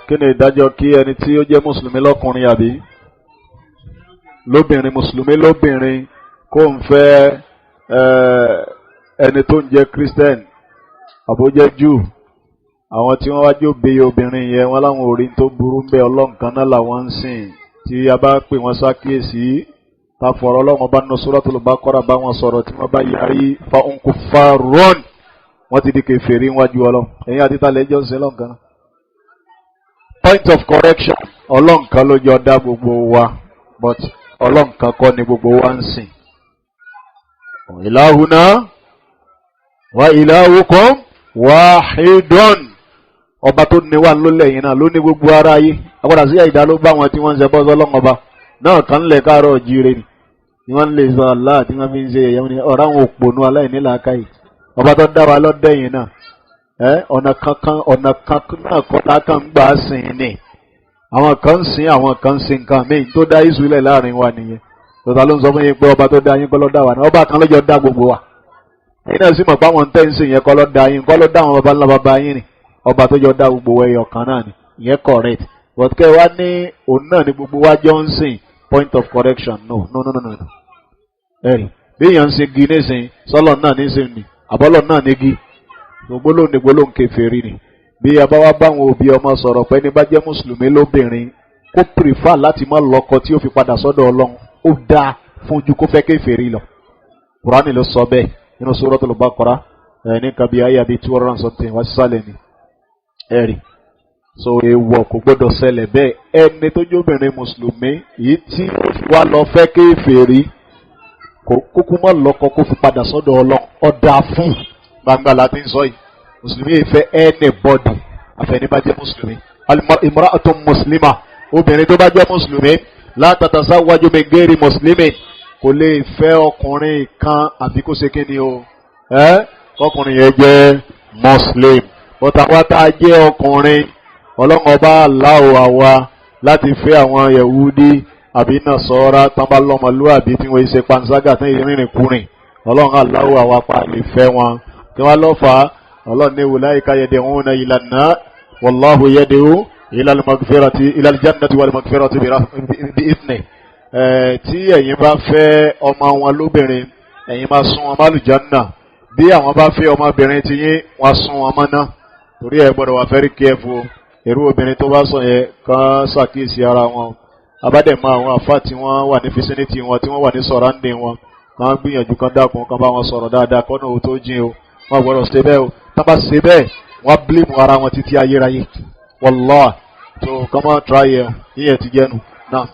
Kí ni ìdájọ́ kí ẹni tí ó jẹ́ mùsùlùmí lọ́kùnrin àbí lóbìnrin mùsùlùmí lóbìnrin kó ń fẹ́ ẹni tó ń jẹ́ Christian àbójẹ́ Jew àwọn tí wọ́n wá jóbe obìnrin yẹn wọ́n láwọn orí tó burú ń bẹ ọlọ́nkan náà làwọn ń sìn tí a bá pè wọ́n sákìyèsí ta fọ̀rọ̀ ọlọ́wọ́n bá nínú Suratul Baqara bá wọn sọ̀rọ̀ tí wọ́n bá yarí fa kuffarun wọ́n ti di kèfèrí wájú Ọlọ́run ẹ̀yin àti ta lẹ́jọ́ ń sin lọ́nkan náà. Point of correction ọlọ́nkan ló jọ dá gbogbo wa but ọlọ́nkan kọ́ ni gbogbo wa ń sìn. Ilahuna wa ilahukum wahidun ọba tó ní wà ló lẹ́yìn náà ló ní gbogbo ara ayé agbára sí àìdá ló bá wọn tí wọ́n ń ṣe bọ́sọ́ ọlọ́run ọba náà kan lẹ̀ káàárọ̀ jíire ni wọ́n lè sọ Allah tí wọ́n fi ń ṣe ẹ̀yẹ́ ní ọ̀rọ̀ àwọn òpònú aláìní làákàyè ọba tó dá wa lọ́dẹ̀yìn náà ọ̀nà kankan náà kọ́ lákàn gbà á sìn ní àwọn kan ń sìn àwọn kan ń sìn nǹkan míì tó dá ìsúlẹ̀ láàrin wa nìyẹn tòtá ló ń sọ fún yín pé ọba tó dá yín kọ́ ló dá wa náà ọba kan ló jọ dá gbogbo wa ẹ̀yin náà sì mọ̀ pé àwọn tẹ́ ń sìn yẹn kọ́ ló dá yín kọ́ ló dá àwọn baba ńlá baba yín ni ọba tó jọ dá gbogbo ẹyọ kan náà ni ìyẹn correct but kẹ́ wá ní òun náà ni gbogbo wa jọ ń sìn point of correction no ẹ̀rì bí èèyàn ń sin gi nísìn sọ́lọ̀ náà nísìn ni àbọ́lọ̀ náà ní gi gbólóhùn ní gbólóhùn kèfèrí ni bí abáwá báwọn òbí ọmọ sọ̀rọ̀ pé ní bá jẹ́ mùsùlùmí lóbìnrin kó prefer láti má lọ́kọ tí ó fi padà sọ́dọ̀ Ọlọ́run ó dáa fún ju kó fẹ́ kèfèrí lọ Kùránì ló sọ bẹ́ẹ̀ nínú Suratul Baqara ní kabi ayé àbí 200 something wá sísàlẹ̀ ni ẹ̀rì so èèwọ̀ kò gbọ́dọ̀ ṣẹlẹ̀ bẹ́ẹ̀ ẹni tó jóbìnrin mùsùlùmí yìí tí ó fi wá lọ fẹ́ kèfèrí kókó mọ́ lọ́kọ kó fi padà sọ́dọ̀ Ọlọ́run ọ̀dà fún gbangba láti ń sọ yìí mùsùlùmí yìí fẹ́ anybody àfẹnibàjẹ́ mùsùlùmí imra'atun muslima obìnrin tó bá jẹ́ mùsùlùmí la tatasawwaju min ghairi muslimin kò lè fẹ́ ọkùnrin kan àbí kó ṣe kíni o ọkùnrin yẹn jẹ́ muslim bọ́tà wá tá a jẹ́ ọkùnrin Ọlọ́run ọba aláwọ̀ àwa láti fẹ́ àwọn Yahudi àbí Nasara tán bá lọ́mọlúwàbí tí wọ́n ṣe panṣágà tán ìrìnrìn kúrìn Ọlọ́run aláwọ̀ àwa pa lè fẹ́ wọn kí wọ́n lọ́ fà á Ọlọ́run ní ulaika yad'una ila an-nar wallahu yad'u ila al-maghfirati ila al-jannati wal-maghfirati bi-idhnihi. Tí ẹ̀yin bá fẹ́ ọmọ wọn lóbìnrin ẹ̀yin máa sún wọn málùjánnà bí àwọn bá fẹ́ ọmọbìnrin tí yín wọ́n sún wọn mọ́ná torí ẹ gbọ́dọ̀ wà very careful èrú obìnrin tó bá sọ yẹn kan ṣàkíyèsí ara wọn abádẹ̀mọ́ àwọn àfá tí wọ́n wà ní vicinity wọn tí wọ́n wà ní surrounding wọn kan gbìyànjú kan dákun kan bá wọn sọ̀rọ̀ dáadáa kọ́nà ò tó jìn o wọ́n gbọ́dọ̀ ṣe bẹ́ẹ̀ o tá bá ṣe bẹ́ẹ̀ wọ́n blame ara wọn títí ayérayé wallahi so come on try yíyẹn ti jẹ́nu náà.